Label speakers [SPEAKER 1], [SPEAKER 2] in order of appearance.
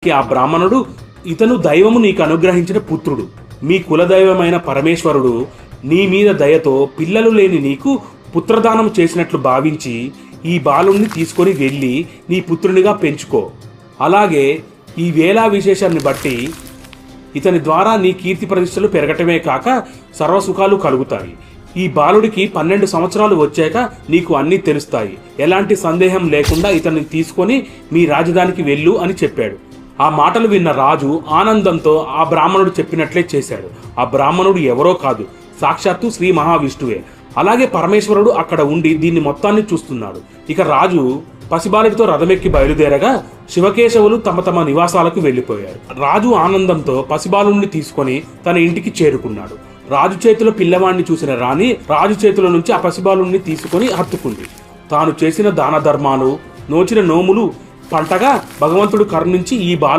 [SPEAKER 1] ఆ బ్రాహ్మణుడు, ఇతను దైవము నీకు అనుగ్రహించిన పుత్రుడు. మీ కులదైవమైన పరమేశ్వరుడు నీ మీద దయతో పిల్లలు లేని నీకు పుత్రదానం చేసినట్లు భావించి ఈ బాలుణ్ణి తీసుకొని వెళ్ళి నీ పుత్రునిగా పెంచుకో. అలాగే ఈ వేళా విశేషాన్ని బట్టి ఇతని ద్వారా నీ కీర్తి ప్రతిష్టలు పెరగటమే కాక సర్వసుఖాలు కలుగుతాయి. ఈ బాలుడికి 12 సంవత్సరాలు వచ్చాక నీకు అన్నీ తెలుస్తాయి. ఎలాంటి సందేహం లేకుండా ఇతన్ని తీసుకొని మీ రాజధానికి వెళ్ళు అని చెప్పాడు. ఆ మాటలు విన్న రాజు ఆనందంతో ఆ బ్రాహ్మణుడు చెప్పినట్లే చేశాడు. ఆ బ్రాహ్మణుడు ఎవరో కాదు, సాక్షాత్తు శ్రీ మహావిష్ణువే. అలాగే పరమేశ్వరుడు అక్కడ ఉండి దీన్ని మొత్తాన్ని చూస్తున్నాడు. ఇక రాజు పసిబాలుడితో రథమెక్కి బయలుదేరగా శివకేశవులు తమ తమ నివాసాలకు వెళ్లిపోయారు. రాజు ఆనందంతో పసిబాలుడిని తీసుకొని తన ఇంటికి చేరుకున్నాడు. రాజు చేతిలో పిల్లవాడిని చూసిన రాణి రాజు చేతిలో నుంచి ఆ పసిబాలుడిని తీసుకొని హత్తుకుంది. తాను చేసిన దాన ధర్మాలు, నోచిన నోములు పంటగా భగవంతుడు కరుణించి ఈ బాలు